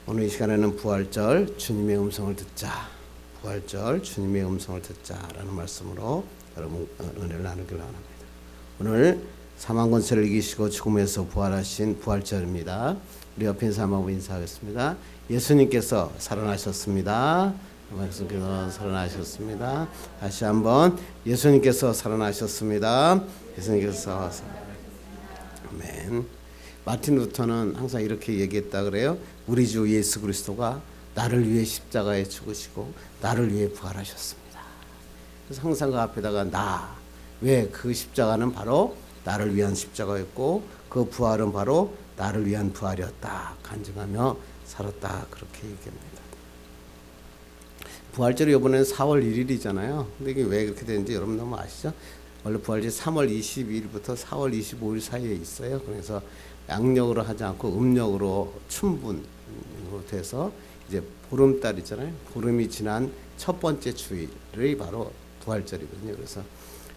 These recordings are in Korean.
오늘 이 시간에는 부활절 주님의 음성을 듣자, 부활절 주님의 음성을 듣자라는 말씀으로 여러분 은혜를 나누기를 원합니다. 오늘 사망 권세를 이기시고 죽음에서 부활하신 부활절입니다. 우리 옆에 인사 한번 인사하겠습니다. 예수님께서 살아나셨습니다. 예수님께서 살아나셨습니다. 다시 한번 예수님께서 살아나셨습니다. 예수님께서 아멘. 마틴 루터는 항상 이렇게 얘기했다 그래요. 우리 주 예수 그리스도가 나를 위해 십자가에 죽으시고 나를 위해 부활하셨습니다. 그래서 항상 그 앞에다가 나, 왜 그 십자가는 바로 나를 위한 십자가였고 그 부활은 바로 나를 위한 부활이었다 간증하며 살았다 그렇게 얘기합니다. 부활절이 이번에는 4월 1일이잖아요. 근데 이게 왜 그렇게 되는지 여러분 너무 아시죠? 원래 부활절이 3월 22일부터 4월 25일 사이에 있어요. 그래서 양력으로 하지 않고 음력으로 춘분으로 돼서 이제 보름달 있잖아요. 보름이 지난 첫 번째 주일이 바로 부활절이거든요. 그래서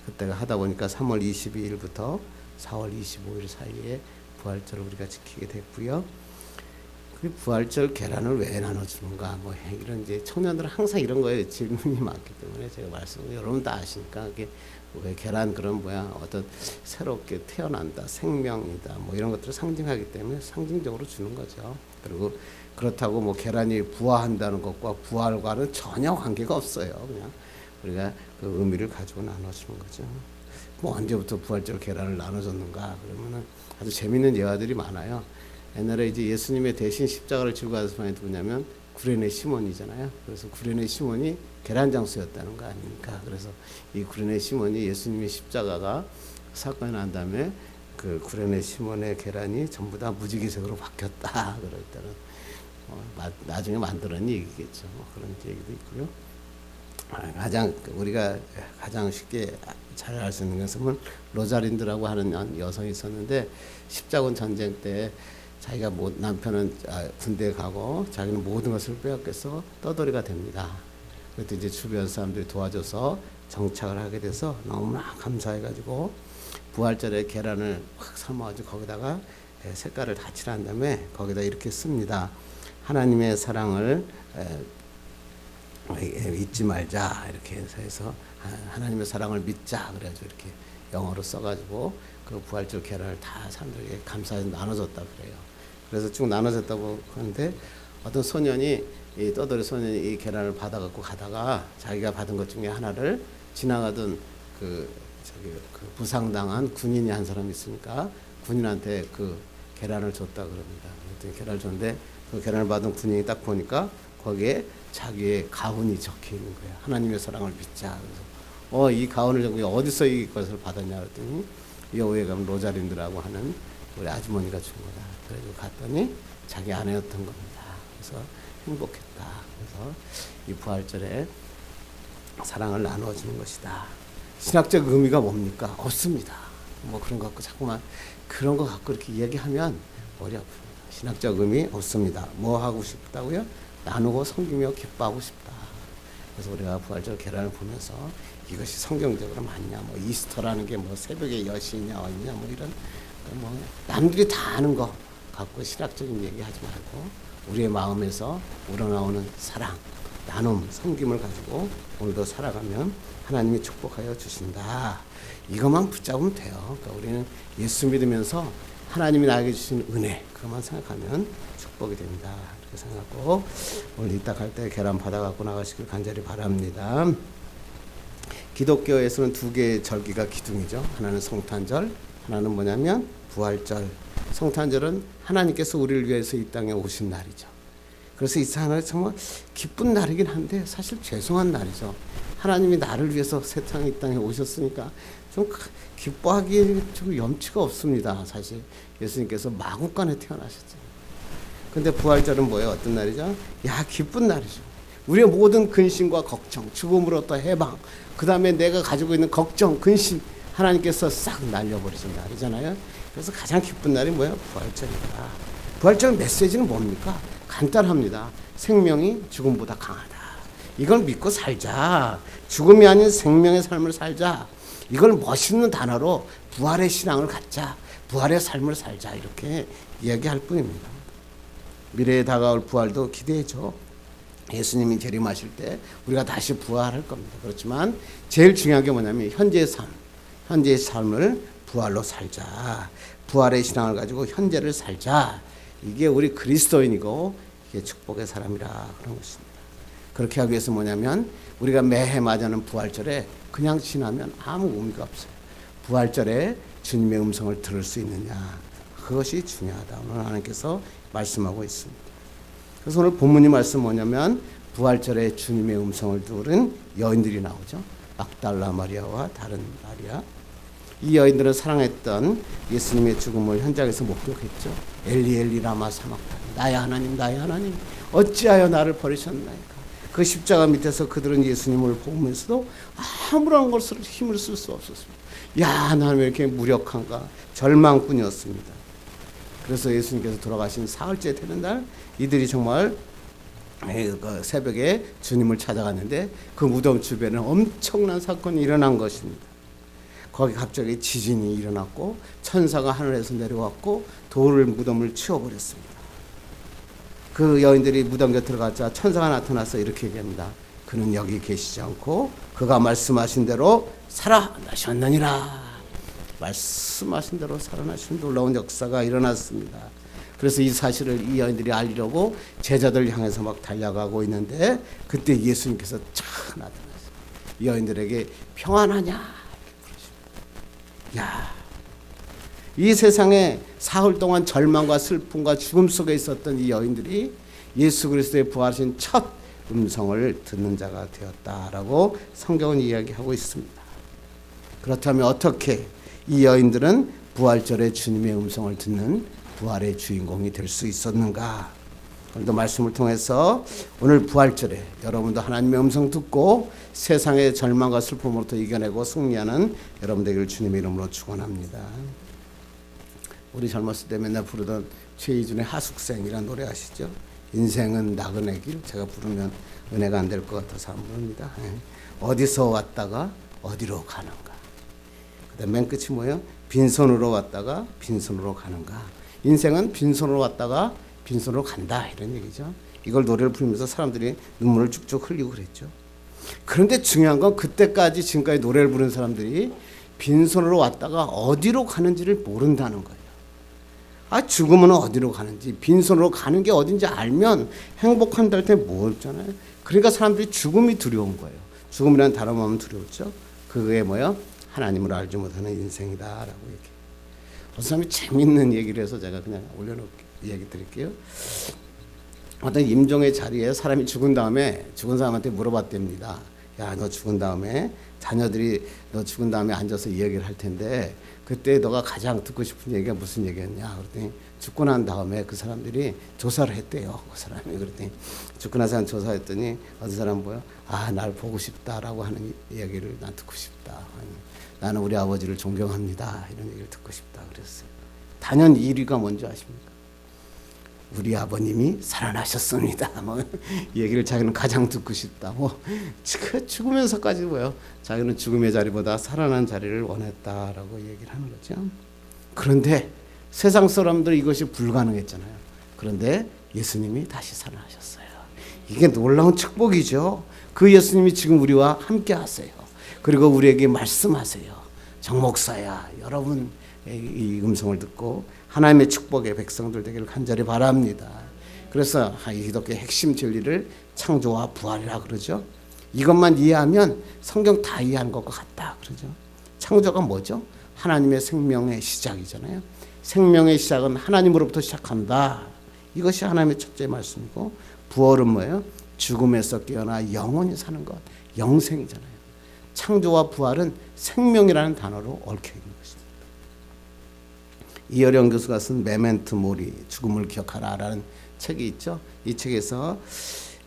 그때가 하다 보니까 3월 22일부터 4월 25일 사이에 부활절을 우리가 지키게 됐고요. 그 부활절 계란을 왜 나눠주는가 뭐 이런 이제 청년들은 항상 이런 거에 질문이 많기 때문에 제가 말씀을 여러분 다 아시니까 그게 왜 계란 그런 뭐야 어떤 새롭게 태어난다 생명이다 뭐 이런 것들을 상징하기 때문에 상징적으로 주는 거죠. 그리고 그렇다고 뭐 계란이 부화한다는 것과 부활과는 전혀 관계가 없어요. 그냥 우리가 그 의미를 가지고 나눠주는 거죠. 뭐 언제부터 부활절 계란을 나눠줬는가 그러면은 아주 재밌는 예화들이 많아요. 옛날에 이제 예수님의 대신 십자가를 지고 가는 사람이 누구냐면 구레네 시몬이잖아요. 그래서 구레네 시몬이 계란 장수였다는 거 아닙니까? 그래서 이 구레네 시몬이 예수님의 십자가가 사건이 난 다음에 그 구레네 시몬의 계란이 전부 다 무지개색으로 바뀌었다. 그럴 때는 나중에 만들어낸 얘기겠죠. 그런 얘기도 있고요. 가장 우리가 가장 쉽게 잘 알 수 있는 것은 로자린드라고 하는 여성이 있었는데 십자군 전쟁 때 자기가 남편은 군대에 가고 자기는 모든 것을 빼앗겨서 떠돌이가 됩니다. 그때 이제 주변 사람들이 도와줘서 정착을 하게 돼서 너무나 감사해가지고 부활절에 계란을 확 삶아가지고 거기다가 색깔을 다 칠한 다음에 거기다 이렇게 씁니다. 하나님의 사랑을 잊지 말자 이렇게 해서 하나님의 사랑을 믿자 그래가지고 이렇게 영어로 써가지고 그 부활절 계란을 다 사람들에게 감사해서 나눠줬다 그래요. 그래서 쭉 나눠줬다고 하는데 어떤 소년이 이 떠돌이 소년이 이 계란을 받아갖고 가다가 자기가 받은 것 중에 하나를 지나가던 그 부상당한 군인이 한 사람이 있으니까 군인한테 그 계란을 줬다 그럽니다. 그랬더니 계란을 줬는데 그 계란을 받은 군인이 딱 보니까 거기에 자기의 가훈이 적혀 있는 거예요. 하나님의 사랑을 믿자. 그래서 이 가훈을 어디서 이 것을 받았냐 그랬더니 여호에 가면 로자린드라고 하는 우리 아주머니가 준 거다. 그래서 갔더니 자기 아내였던 겁니다. 그래서 행복했다. 그래서 이 부활절에 사랑을 나누어주는 것이다. 신학적 의미가 뭡니까? 없습니다. 뭐 그런 거 갖고 자꾸만 그런 거 갖고 이렇게 얘기하면 머리 아픕니다. 신학적 의미 없습니다. 뭐 하고 싶다고요? 나누고 섬기며 기뻐하고 싶다. 그래서 우리가 부활절 계란을 보면서 이것이 성경적으로 맞냐, 뭐 이스터라는 게 뭐 새벽에 여시냐 어디냐 뭐 이런 뭐 남들이 다 아는 거 갖고 신학적인 얘기하지 말고 우리의 마음에서 우러나오는 사랑, 나눔, 섬김을 가지고 오늘도 살아가면 하나님이 축복하여 주신다. 이것만 붙잡으면 돼요. 그러니까 우리는 예수 믿으면서 하나님이 나에게 주신 은혜 그것만 생각하면 축복이 됩니다. 이렇게 생각하고 오늘 이따 갈 때 계란 받아갖고 나가시길 간절히 바랍니다. 기독교에서는 두 개의 절기가 기둥이죠. 하나는 성탄절, 하나는 뭐냐면 부활절. 성탄절은 하나님께서 우리를 위해서 이 땅에 오신 날이죠. 그래서 이 날은 정말 기쁜 날이긴 한데 사실 죄송한 날이죠. 하나님이 나를 위해서 세상에 이 땅에 오셨으니까 좀 기뻐하기에 좀 염치가 없습니다. 사실 예수님께서 마구간에 태어나셨잖아요. 근데 부활절은 뭐예요? 어떤 날이죠? 기쁜 날이죠. 우리의 모든 근심과 걱정, 죽음으로부터 해방, 그 다음에 내가 가지고 있는 걱정, 근심 하나님께서 싹 날려버리신 날이잖아요. 그래서 가장 기쁜 날이 뭐예요? 부활절이다. 부활절 메시지는 뭡니까? 간단합니다. 생명이 죽음보다 강하다. 이걸 믿고 살자. 죽음이 아닌 생명의 삶을 살자. 이걸 멋있는 단어로 부활의 신앙을 갖자. 부활의 삶을 살자. 이렇게 이야기할 뿐입니다. 미래에 다가올 부활도 기대해줘. 예수님이 재림하실 때 우리가 다시 부활할 겁니다. 그렇지만 제일 중요한 게 뭐냐면 현재의 삶을 부활로 살자. 부활의 신앙을 가지고 현재를 살자. 이게 우리 그리스도인이고 이게 축복의 사람이라 그런 것입니다. 그렇게 하기 위해서 뭐냐면 우리가 매해 맞이하는 부활절에 그냥 지나면 아무 의미가 없어요. 부활절에 주님의 음성을 들을 수 있느냐, 그것이 중요하다. 오늘 하나님께서 말씀하고 있습니다. 그래서 오늘 본문이 말씀 뭐냐면 부활절에 주님의 음성을 들은 여인들이 나오죠. 막달라 마리아와 다른 마리아. 이 여인들은 사랑했던 예수님의 죽음을 현장에서 목격했죠. 엘리 엘리 라마 사막다니, 나의 하나님 나의 하나님 어찌하여 나를 버리셨나이까. 그 십자가 밑에서 그들은 예수님을 보면서도 아무런 것을 힘을 쓸 수 없었습니다. 야, 나는 왜 이렇게 무력한가. 절망뿐이었습니다. 그래서 예수님께서 돌아가신 사흘째 되는 날 이들이 정말 새벽에 주님을 찾아갔는데 그 무덤 주변에 엄청난 사건이 일어난 것입니다. 거기 갑자기 지진이 일어났고 천사가 하늘에서 내려왔고 돌을 무덤을 치워버렸습니다. 그 여인들이 무덤 곁에 들어가자 천사가 나타나서 이렇게 얘기합니다. 그는 여기 계시지 않고 그가 말씀하신 대로 살아나셨느니라. 말씀하신 대로 살아나신 놀라운 역사가 일어났습니다. 그래서 이 사실을 이 여인들이 알리려고 제자들 향해서 막 달려가고 있는데 그때 예수님께서 착 나타났어요. 이 여인들에게 평안하냐? 야, 이 세상에 사흘 동안 절망과 슬픔과 죽음 속에 있었던 이 여인들이 예수 그리스도의 부활하신 첫 음성을 듣는 자가 되었다라고 성경은 이야기하고 있습니다. 그렇다면 어떻게 이 여인들은 부활절에 주님의 음성을 듣는 부활의 주인공이 될 수 있었는가? 오늘도 말씀을 통해서 오늘 부활절에 여러분도 하나님의 음성 듣고 세상의 절망과 슬픔으로부터 이겨내고 승리하는 여러분 되기를 주님의 이름으로 축원합니다. 우리 젊었을 때 맨날 부르던 최희준의 하숙생이라는 노래 아시죠? 인생은 나그네 길. 제가 부르면 은혜가 안 될 것 같아서 안 부릅니다. 어디서 왔다가 어디로 가는가. 그다음 맨 끝이 뭐예요? 빈손으로 왔다가 빈손으로 가는가. 인생은 빈손으로 왔다가 빈손으로 간다, 이런 얘기죠. 이걸 노래를 부르면서 사람들이 눈물을 쭉쭉 흘리고 그랬죠. 그런데 중요한 건 그때까지 지금까지 노래를 부르는 사람들이 빈손으로 왔다가 어디로 가는지를 모른다는 거예요. 아, 죽으면 어디로 가는지, 빈손으로 가는 게 어딘지 알면 행복한다 할 때 뭐였잖아요. 그러니까 사람들이 죽음이 두려운 거예요. 죽음이라는 단어만 하면 두려웠죠. 그게 뭐야? 하나님을 알지 못하는 인생이다라고 얘기해요. 어떤 사람이 재밌는 얘기를 해서 제가 그냥 올려놓을게요. 얘기 드릴게요. 어떤 임종의 자리에 사람이 죽은 다음에 죽은 사람한테 물어봤답니다. 야, 너 죽은 다음에 자녀들이 너 죽은 다음에 앉아서 이야기를 할 텐데 그때 너가 가장 듣고 싶은 얘기가 무슨 얘기였냐? 그랬더니 죽고 난 다음에 그 사람들이 조사를 했대요. 그 사람이. 그랬더니 죽고 난 사람 조사했더니 어떤 사람 뭐야? 아, 날 보고 싶다라고 하는 이야기를 난 듣고 싶다. 아니, 나는 우리 아버지를 존경합니다. 이런 얘기를 듣고 싶다 그랬어요. 단연 1위가 뭔지 아십니까? 우리 아버님이 살아나셨습니다. 뭐 얘기를 자기는 가장 듣고 싶다. 뭐 죽으면서까지 뭐요? 자기는 죽음의 자리보다 살아난 자리를 원했다라고 얘기를 하는 거죠. 그런데 세상 사람들 이것이 불가능했잖아요. 그런데 예수님이 다시 살아나셨어요. 이게 놀라운 축복이죠. 그 예수님이 지금 우리와 함께 하세요. 그리고 우리에게 말씀하세요. 정 목사야, 여러분 이 음성을 듣고 하나님의 축복의 백성들 되기를 간절히 바랍니다. 그래서 이 기독교의 핵심 진리를 창조와 부활이라 그러죠. 이것만 이해하면 성경 다 이해한 것과 같다 그러죠. 창조가 뭐죠? 하나님의 생명의 시작이잖아요. 생명의 시작은 하나님으로부터 시작한다. 이것이 하나님의 첫째 말씀이고, 부활은 뭐예요? 죽음에서 깨어나 영원히 사는 것, 영생이잖아요. 창조와 부활은 생명이라는 단어로 얽혀 있는 것입니다. 이어령 교수가 쓴 메멘토 모리, 죽음을 기억하라라는 책이 있죠. 이 책에서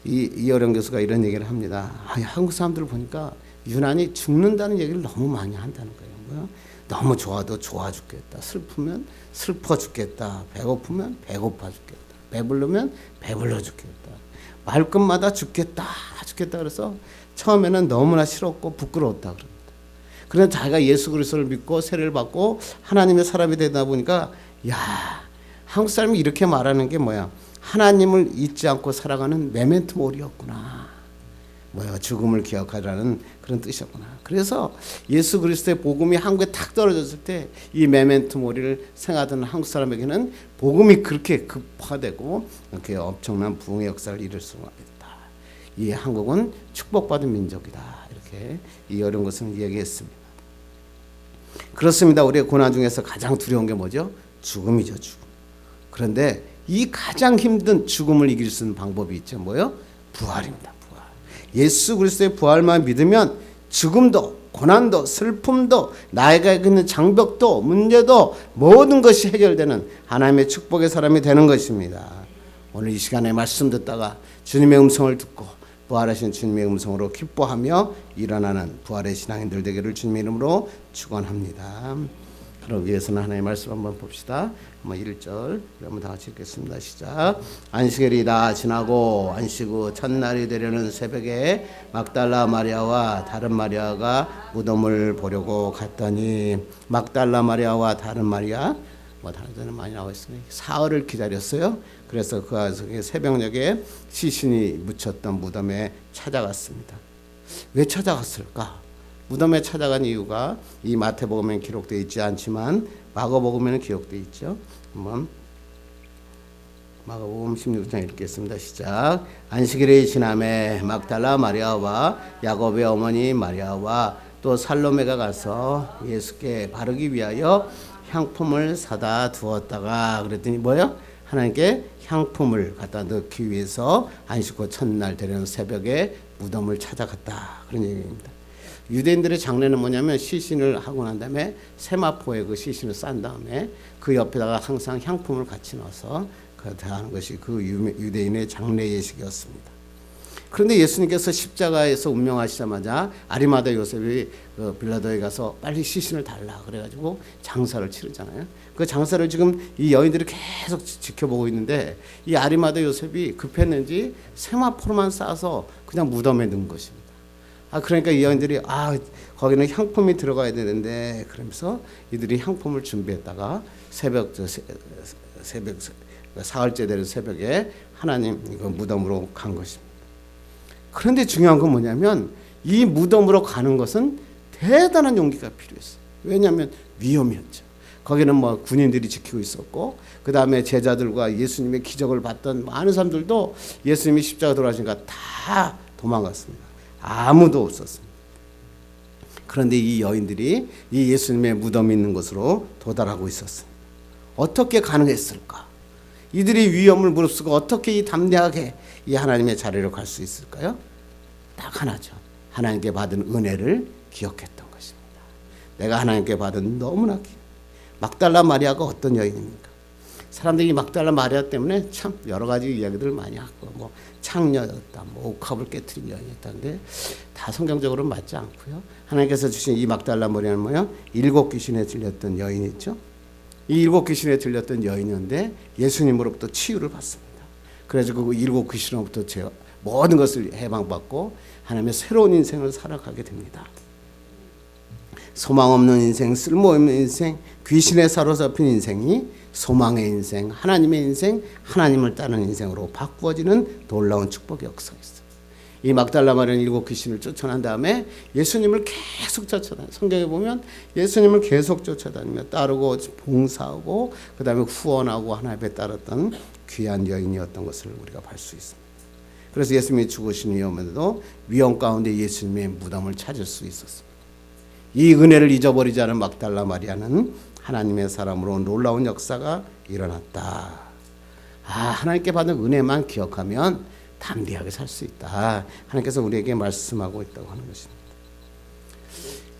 이어령 교수가 이런 얘기를 합니다. 한국 사람들을 보니까 유난히 죽는다는 얘기를 너무 많이 한다는 거예요. 뭐야? 너무 좋아도 좋아 죽겠다. 슬프면 슬퍼 죽겠다. 배고프면 배고파 죽겠다. 배부르면 배불러 죽겠다. 말끝마다 죽겠다. 그래서 처음에는 너무나 싫었고 부끄러웠다 그럽니다. 그런데 자기가 예수 그리스도를 믿고 세례를 받고 하나님의 사람이 되다 보니까, 야, 한국 사람이 이렇게 말하는 게 뭐야? 하나님을 잊지 않고 살아가는 메멘토 모리였구나. 뭐야, 죽음을 기억하라는 그런 뜻이었구나. 그래서 예수 그리스도의 복음이 한국에 탁 떨어졌을 때 이 메멘토 모리를 생각하던 한국 사람에게는 복음이 그렇게 급화되고 이렇게 엄청난 부흥의 역사를 이룰 수가 있다. 이 한국은 축복받은 민족이다. 이렇게 이 어려운 것을 얘기했습니다. 그렇습니다. 우리의 고난 중에서 가장 두려운 게 뭐죠? 죽음이죠. 죽음. 그런데 이 가장 힘든 죽음을 이길 수 있는 방법이 있죠. 뭐요? 부활입니다. 부활. 예수 그리스도의 부활만 믿으면 죽음도 고난도 슬픔도 나에게 있는 장벽도 문제도 모든 것이 해결되는 하나님의 축복의 사람이 되는 것입니다. 오늘 이 시간에 말씀 듣다가 주님의 음성을 듣고 부활하신 주님의 음성으로 기뻐하며 일어나는 부활의 신앙인들 되기를 주님의 이름으로 축원합니다. 그럼 위해서는 하나님의 말씀 한번 봅시다. 한번 1절 한번 다 같이 읽겠습니다. 시작. 안식일이 다 지나고 안식 후 첫날이 되려는 새벽에 막달라 마리아와 다른 마리아가 무덤을 보려고 갔더니 막달라 마리아와 다른 마리아 다른 데는 많이 나와 있습니다. 사흘을 기다렸어요. 그래서 그 새벽녘에 시신이 묻혔던 무덤에 찾아갔습니다. 왜 찾아갔을까? 무덤에 찾아간 이유가 이 마태복음에 기록되어 있지 않지만 마가복음에는 기록되어 있죠. 한번 마가복음 16장 읽겠습니다. 시작. 안식일이 지남에 막달라 마리아와 야곱의 어머니 마리아와 또 살로메가 가서 예수께 바르기 위하여 향품을 사다 두었다가 그랬더니 뭐요? 하나님께 향품을 갖다 넣기 위해서 안식 후 첫날 되려는 새벽에 무덤을 찾아갔다. 그런 얘기입니다. 유대인들의 장례는 뭐냐면 시신을 하고 난 다음에 세마포에 그 시신을 싼 다음에 그 옆에다가 항상 향품을 같이 넣어서 하는 것이 그 유대인의 장례 예식이었습니다. 그런데 예수님께서 십자가에서 운명하시자마자 아리마다 요셉이 그 빌라도에 가서 빨리 시신을 달라 그래가지고 장사를 치르잖아요. 그 장사를 지금 이 여인들이 계속 지켜보고 있는데 이 아리마다 요셉이 급했는지 세마포로만 싸서 그냥 무덤에 넣은 것입니다. 그러니까 이 여인들이 거기는 향품이 들어가야 되는데 그러면서 이들이 향품을 준비했다가 새벽 사흘째 되는 새벽에 하나님 이거 무덤으로 간 것입니다. 그런데 중요한 건 뭐냐면 이 무덤으로 가는 것은 대단한 용기가 필요했어요. 왜냐하면 위험이었죠. 거기는 뭐 군인들이 지키고 있었고 그 다음에 제자들과 예수님의 기적을 봤던 많은 사람들도 예수님이 십자가 돌아가시니까 다 도망갔습니다. 아무도 없었습니다. 그런데 이 여인들이 이 예수님의 무덤이 있는 곳으로 도달하고 있었습니다. 어떻게 가능했을까? 이들이 위험을 무릅쓰고 어떻게 이 담대하게 이 하나님의 자리로 갈 수 있을까요? 딱 하나죠. 하나님께 받은 은혜를 기억했던 것입니다. 내가 하나님께 받은 너무나 막달라 마리아가 어떤 여인입니까? 사람들이 막달라 마리아 때문에 참 여러 가지 이야기들을 많이 하고 뭐 창녀였다, 뭐 옥합을 깨트린 여인이었다는데 다 성경적으로는 맞지 않고요. 하나님께서 주신 이 막달라 마리아는 뭐예요? 7 귀신에 들렸던 여인이 있죠. 이 7 귀신에 들렸던 여인이었는데 예수님으로부터 치유를 받습니다. 그래서 그 7 귀신으로부터 모든 것을 해방받고 하나님의 새로운 인생을 살아가게 됩니다. 소망 없는 인생, 쓸모없는 인생, 귀신에 사로잡힌 인생이 소망의 인생, 하나님의 인생, 하나님을 따르는 인생으로 바꾸어지는 놀라운 축복의 역사가 있어요. 이 막달라 마리아는 7 귀신을 쫓아낸 다음에 예수님을 계속 쫓아다녀요. 성경에 보면 예수님을 계속 쫓아다니며 따르고 봉사하고 그 다음에 후원하고 하나님에 따랐던 귀한 여인이었던 것을 우리가 볼 수 있습니다. 그래서 예수님이 죽으신 위험에도 위험 가운데 예수님의 무덤을 찾을 수 있었습니다. 이 은혜를 잊어버리지 않은 막달라 마리아는 하나님의 사람으로 놀라운 역사가 일어났다. 하나님께 받은 은혜만 기억하면 담대하게 살 수 있다. 하나님께서 우리에게 말씀하고 있다고 하는 것입니다.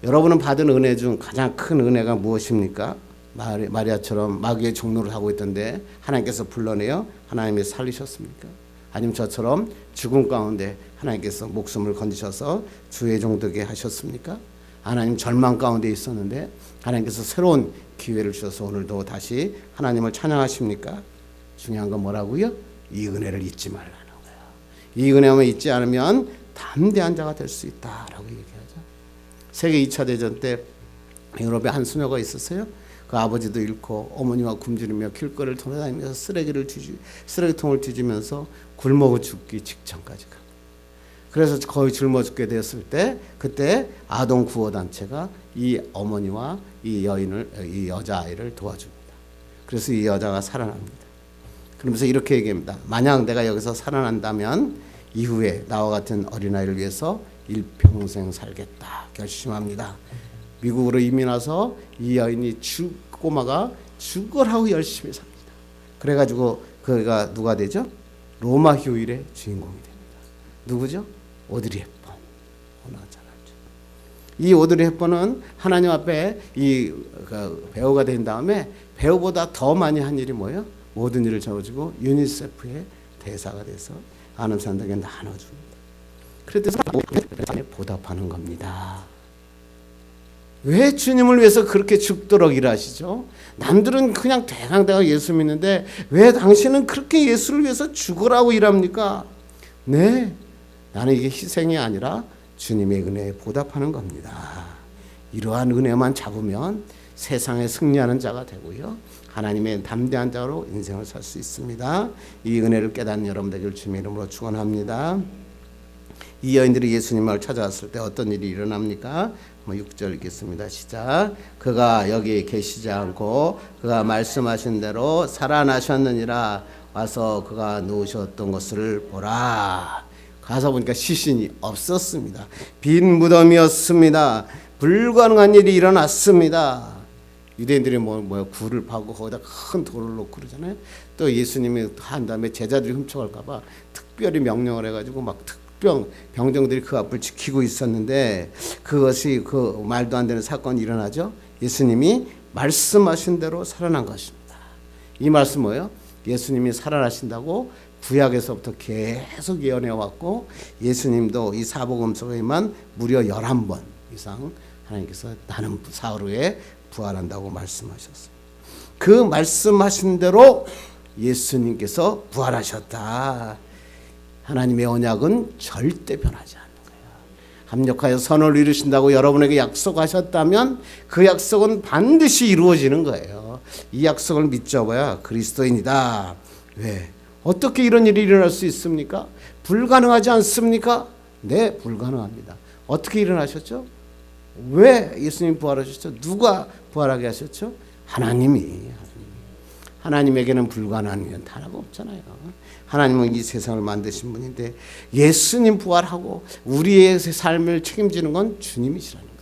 여러분은 받은 은혜 중 가장 큰 은혜가 무엇입니까? 마리아처럼 마귀의 종노를 하고 있던데 하나님께서 불러내어 하나님이 살리셨습니까? 아니면 저처럼 죽음 가운데 하나님께서 목숨을 건지셔서 주의 종되게 하셨습니까? 하나님 절망 가운데 있었는데 하나님께서 새로운 기회를 주셔서 오늘도 다시 하나님을 찬양하십니까? 중요한 건 뭐라고요? 이 은혜를 잊지 말라는 거예요. 이 은혜만 잊지 않으면 담대한 자가 될 수 있다라고 얘기하죠. 세계 2차 대전 때 유럽에 한 수녀가 있었어요. 그 아버지도 잃고 어머니와 굶주리며 길거리를 돌아다니면서 쓰레기통을 뒤지면서 굶어 죽기 직전까지 가. 그래서 거의 굶어 죽게 되었을 때 그때 아동 구호 단체가 이 어머니와 이 여자아이를 도와줍니다. 그래서 이 여자가 살아납니다. 그러면서 이렇게 얘기합니다. 만약 내가 여기서 살아난다면 이후에 나와 같은 어린아이를 위해서 일평생 살겠다 결심합니다. 미국으로 이민 와서 이 여인이 꼬마가 죽으라고 열심히 삽니다. 그래가지고 그가 누가 되죠? 로마 휴일의 주인공이 됩니다. 누구죠? 오드리 헵번. 이 오드리 헵번은 하나님 앞에 그 배우가 된 다음에 배우보다 더 많이 한 일이 뭐예요? 모든 일을 적어주고 유니세프의 대사가 돼서 아는 사람들에게 나눠줍니다. 그래서 보답하는 겁니다. 왜 주님을 위해서 그렇게 죽도록 일하시죠? 남들은 그냥 대강대강 예수 믿는데 왜 당신은 그렇게 예수를 위해서 죽으라고 일합니까? 네, 나는 이게 희생이 아니라 주님의 은혜에 보답하는 겁니다. 이러한 은혜만 잡으면 세상에 승리하는 자가 되고요. 하나님의 담대한 자로 인생을 살 수 있습니다. 이 은혜를 깨닫는 여러분 되기를 주님의 이름으로 축원합니다. 이 여인들이 예수님을 찾아왔을 때 어떤 일이 일어납니까? 6절 읽겠습니다. 시작. 그가 여기 계시지 않고 그가 말씀하신 대로 살아나셨느니라. 와서 그가 누우셨던 것을 보라. 가서 보니까 시신이 없었습니다. 빈 무덤이었습니다. 불가능한 일이 일어났습니다. 유대인들이 굴을 파고 거기다 큰 돌을 놓고 그러잖아요. 또 예수님이 한 다음에 제자들이 훔쳐갈까봐 특별히 명령을 해가지고 막 병정들이 그 앞을 지키고 있었는데 그것이 그 말도 안 되는 사건이 일어나죠. 예수님이 말씀하신 대로 살아난 것입니다. 이 말씀 뭐예요? 예수님이 살아나신다고 구약에서부터 계속 예언해왔고 예수님도 이 사복음 속에만 무려 11번 이상 하나님께서 나는 사흘 후에 부활한다고 말씀하셨어요. 그 말씀하신 대로 예수님께서 부활하셨다. 하나님의 언약은 절대 변하지 않는 거예요. 합력하여 선을 이루신다고 여러분에게 약속하셨다면 그 약속은 반드시 이루어지는 거예요. 이 약속을 믿져봐야 그리스도인이다. 왜? 어떻게 이런 일이 일어날 수 있습니까? 불가능하지 않습니까? 네, 불가능합니다. 어떻게 일어나셨죠? 왜 예수님 부활하셨죠? 누가 부활하게 하셨죠? 하나님에게는 불가능한 일은 하나가 없잖아요. 하나님은 이 세상을 만드신 분인데 예수님 부활하고 우리의 삶을 책임지는 건 주님이시라는 거예요.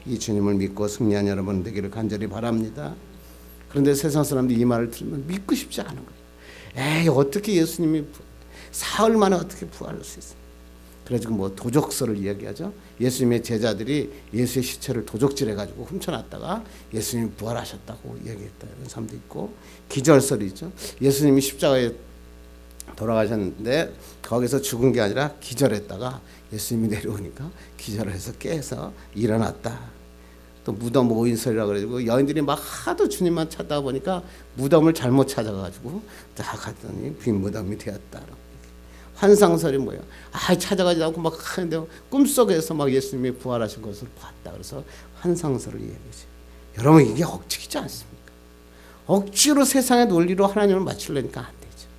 이 주님을 믿고 승리한 여러분 되기를 간절히 바랍니다. 그런데 세상 사람들이 이 말을 들으면 믿고 싶지 않은 거예요. 에이, 어떻게 예수님이 사흘 만에 어떻게 부활할 수 있어요? 그래가지고 도적설을 이야기하죠. 예수님의 제자들이 예수의 시체를 도적질해가지고 훔쳐놨다가 예수님이 부활하셨다고 이야기했다. 이런 사람도 있고, 기절설이 있죠. 예수님이 십자가에 돌아가셨는데 거기서 죽은 게 아니라 기절했다가 예수님이 내려오니까 기절을 해서 깨서 일어났다. 또 무덤 오인설이라고 그래가지고 여인들이 막 하도 주님만 찾다 보니까 무덤을 잘못 찾아가지고 딱 갔더니 빈 무덤이 되었다. 환상설이 뭐예요? 찾아가지 않고 막 하는데 꿈속에서 막 예수님이 부활하신 것을 봤다. 그래서 환상설을 이야기하죠. 여러분, 이게 억지이지 않습니까? 억지로 세상의 논리로 하나님을 맞추려니까 안 되죠.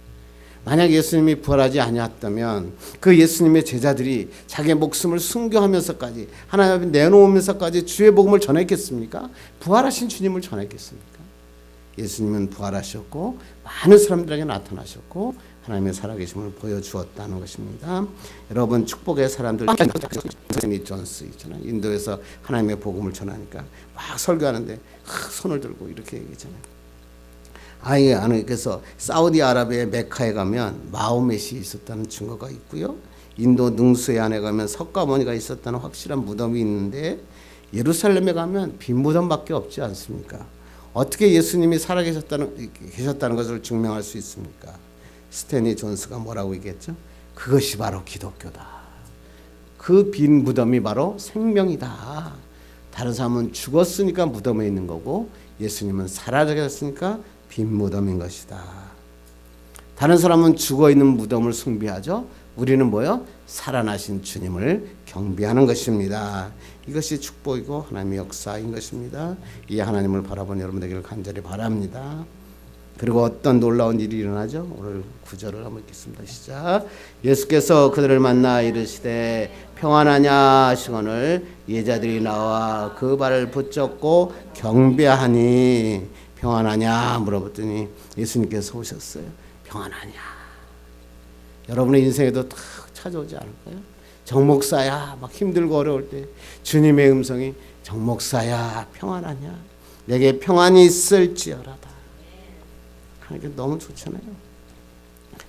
만약 예수님이 부활하지 아니었다면 그 예수님의 제자들이 자기의 목숨을 순교하면서까지 하나님 앞에 내놓으면서까지 주의 복음을 전했겠습니까? 부활하신 주님을 전했겠습니까? 예수님은 부활하셨고 많은 사람들에게 나타나셨고 하나님의 살아계심을 보여주었다는 것입니다. 여러분, 축복의 사람들, 앤서니 존스 있잖아요. 인도에서 하나님의 복음을 전하니까 막 설교하는데 손을 들고 이렇게 얘기했잖아요. 그래서 사우디아라비아의 메카에 가면 마호멧이 있었다는 증거가 있고요. 인도 능수의 안에 가면 석가모니가 있었다는 확실한 무덤이 있는데 예루살렘에 가면 빈 무덤밖에 없지 않습니까? 어떻게 예수님이 계셨다는 것을 증명할 수 있습니까? 스탠리 존스가 뭐라고 얘기했죠? 그것이 바로 기독교다. 그 빈 무덤이 바로 생명이다. 다른 사람은 죽었으니까 무덤에 있는 거고 예수님은 살아계셨으니까 빈 무덤인 것이다. 다른 사람은 죽어있는 무덤을 숭배하죠. 우리는 뭐요? 살아나신 주님을 경배하는 것입니다. 이것이 축복이고 하나님의 역사인 것입니다. 이 하나님을 바라보는 여러분 되기를 간절히 바랍니다. 그리고 어떤 놀라운 일이 일어나죠? 오늘 9절을 한번 읽겠습니다. 시작. 예수께서 그들을 만나 이르시되 평안하냐 하시거늘 예자들이 나와 그 발을 붙잡고 경배하니 평안하냐 물어봤더니 예수님께서 오셨어요. 평안하냐. 여러분의 인생에도 탁 찾아오지 않을까요? 정목사야 막 힘들고 어려울 때 주님의 음성이 정목사야 평안하냐. 내게 평안이 있을지어라다. 이게 너무 좋잖아요.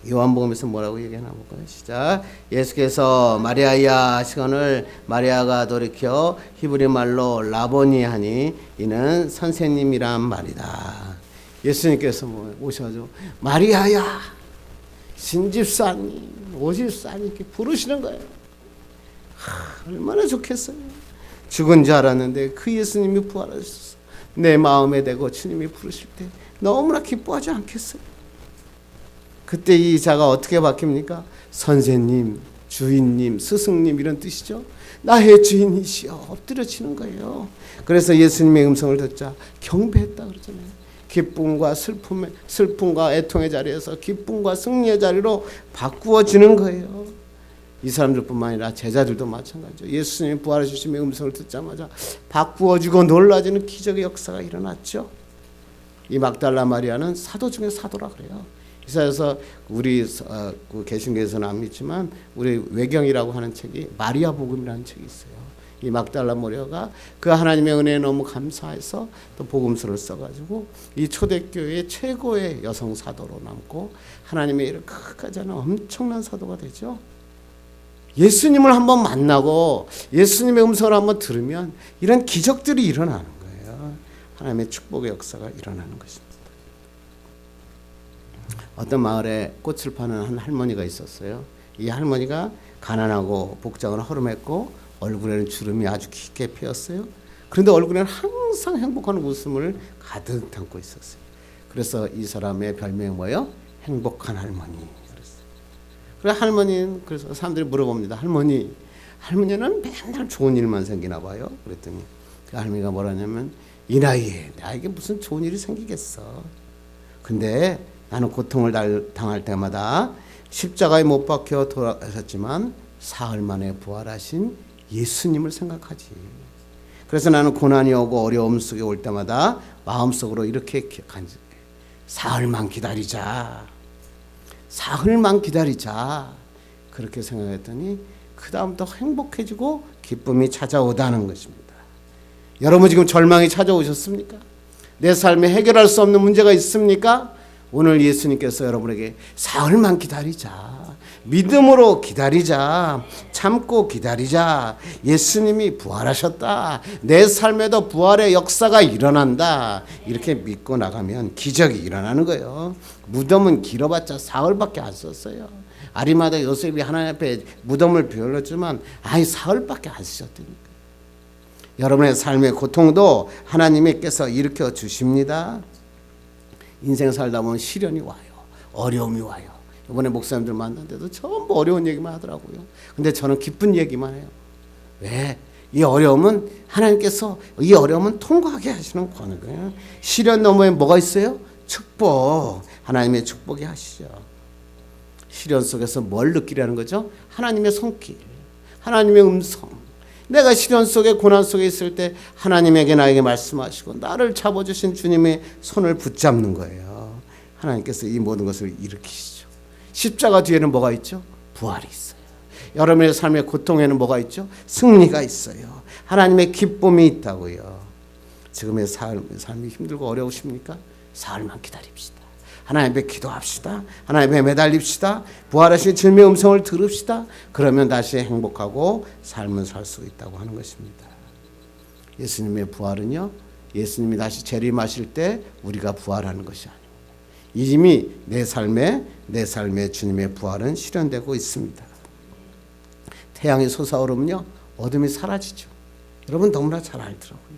요한복음에서 뭐라고 얘기하나 볼까요? 시작. 예수께서 마리아야 하시거늘 마리아가 돌이켜 히브리 말로 라보니 하니 이는 선생님이란 말이다. 예수님께서 오셔가지고 마리아야 신집사님 오집사님 이렇게 부르시는 거예요. 얼마나 좋겠어요. 죽은 줄 알았는데 그 예수님이 부활하셨어. 내 마음에 대고 주님이 부르실 때 너무나 기뻐하지 않겠어요? 그때 이 자가 어떻게 바뀝니까? 선생님, 주인님, 스승님 이런 뜻이죠. 나의 주인이시여 엎드려치는 거예요. 그래서 예수님의 음성을 듣자 경배했다 그러잖아요. 기쁨과 슬픔과 애통의 자리에서 기쁨과 승리의 자리로 바꾸어지는 거예요. 이 사람들뿐만 아니라 제자들도 마찬가지죠. 예수님이 부활하심의 음성을 듣자마자 바꾸어지고 놀라지는 기적의 역사가 일어났죠. 이 막달라 마리아는 사도 중에 사도라 그래요. 이사야서 우리 개신교에서는 안 믿지만 우리 외경이라고 하는 책이 마리아 복음이라는 책이 있어요. 이 막달라 마리아가 그 하나님의 은혜에 너무 감사해서 또 복음서를 써가지고 이 초대교회의 최고의 여성 사도로 남고 하나님의 일을 끝까지 하는 엄청난 사도가 되죠. 예수님을 한번 만나고 예수님의 음성을 한번 들으면 이런 기적들이 일어나는 거예요. 하나님의 축복의 역사가 일어나는 것입니다. 어떤 마을에 꽃을 파는 한 할머니가 있었어요. 이 할머니가 가난하고 복장은 허름했고 얼굴에는 주름이 아주 깊게 피었어요. 그런데 얼굴에는 항상 행복한 웃음을 가득 담고 있었어요. 그래서 이 사람의 별명이 뭐예요? 행복한 할머니. 그래서 할머니는 그래서 사람들이 물어봅니다. 할머니는 맨날 좋은 일만 생기나 봐요. 그랬더니 그 할머니가 뭐라냐면 이 나이에 나에게 무슨 좋은 일이 생기겠어. 근데 나는 고통을 당할 때마다 십자가에 못 박혀 돌아가셨지만 사흘 만에 부활하신 예수님을 생각하지. 그래서 나는 고난이 오고 어려움 속에 올 때마다 마음속으로 이렇게 간직해. 사흘만 기다리자. 사흘만 기다리자. 그렇게 생각했더니 그 다음부터 행복해지고 기쁨이 찾아오다는 것입니다. 여러분 지금 절망이 찾아오셨습니까? 내 삶에 해결할 수 없는 문제가 있습니까? 오늘 예수님께서 여러분에게 사흘만 기다리자. 믿음으로 기다리자. 참고 기다리자. 예수님이 부활하셨다. 내 삶에도 부활의 역사가 일어난다. 이렇게 믿고 나가면 기적이 일어나는 거예요. 무덤은 길어봤자 사흘밖에 안 썼어요. 아리마다 요셉이 하나님 앞에 무덤을 비워줬지만 사흘밖에 안 쓰셨다니까. 여러분의 삶의 고통도 하나님께서 일으켜 주십니다. 인생 살다 보면 시련이 와요. 어려움이 와요. 이번에 목사님들 만났는데도 전부 어려운 얘기만 하더라고요. 근데 저는 기쁜 얘기만 해요. 왜? 이 어려움은 하나님께서 이 어려움은 통과하게 하시는 거예요. 시련 너머에 뭐가 있어요? 축복. 하나님의 축복이 하시죠. 시련 속에서 뭘 느끼라는 거죠? 하나님의 손길, 하나님의 음성. 내가 시련 속에 고난 속에 있을 때 하나님에게 나에게 말씀하시고 나를 잡아주신 주님의 손을 붙잡는 거예요. 하나님께서 이 모든 것을 일으키시죠. 십자가 뒤에는 뭐가 있죠? 부활이 있어요. 여러분의 삶의 고통에는 뭐가 있죠? 승리가 있어요. 하나님의 기쁨이 있다고요. 지금의 삶이 힘들고 어려우십니까? 사흘만 기다립시다. 하나님 앞에 기도합시다. 하나님 앞에 매달립시다. 부활하신 주님의 음성을 들읍시다. 그러면 다시 행복하고 삶을 살 수 있다고 하는 것입니다. 예수님의 부활은요, 예수님이 다시 재림하실 때 우리가 부활하는 것이 아닙니다. 이미 내 삶의 주님의 부활은 실현되고 있습니다. 태양이 솟아오르면요, 어둠이 사라지죠. 여러분 너무나 잘 알더라고요.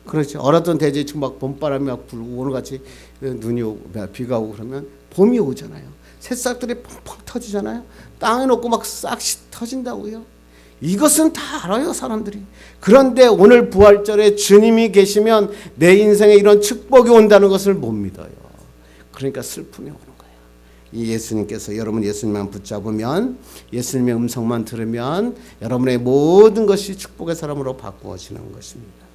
그렇죠. 어렸던 대지층 막 봄바람이 막 불고 오늘같이 눈이 오고 비가 오고 그러면 봄이 오잖아요. 새싹들이 펑펑 터지잖아요. 땅에 놓고 막 싹 터진다고요. 이것은 다 알아요, 사람들이. 그런데 오늘 부활절에 주님이 계시면 내 인생에 이런 축복이 온다는 것을 못 믿어요. 그러니까 슬픔이 오는 거예요. 이 예수님께서 여러분 예수님만 붙잡으면, 예수님의 음성만 들으면 여러분의 모든 것이 축복의 사람으로 바꾸어지는 것입니다.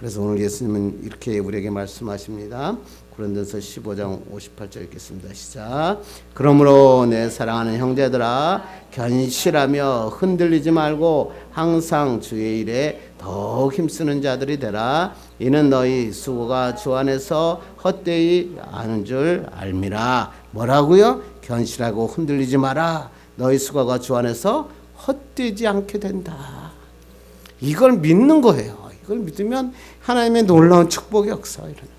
그래서 오늘 예수님은 이렇게 우리에게 말씀하십니다. 고린도서 15장 58절 읽겠습니다. 시작. 그러므로 내 사랑하는 형제들아, 견실하며 흔들리지 말고 항상 주의 일에 더욱 힘쓰는 자들이 되라. 이는 너희 수고가 주 안에서 헛되이 아는 줄 알미라. 뭐라고요? 견실하고 흔들리지 마라. 너희 수고가 주 안에서 헛되지 않게 된다. 이걸 믿는 거예요. 이걸 믿으면 하나님의 놀라운 축복의 역사가 일어나요.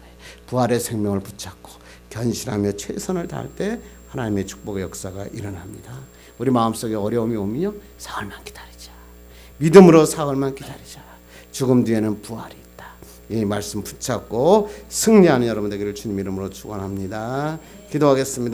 부활의 생명을 붙잡고 견실하며 최선을 다할 때 하나님의 축복의 역사가 일어납니다. 우리 마음속에 어려움이 오면요, 사흘만 기다리자. 믿음으로 사흘만 기다리자. 죽음 뒤에는 부활이 있다. 이 말씀 붙잡고 승리하는 여러분 되기를 주님 이름으로 축원합니다. 기도하겠습니다.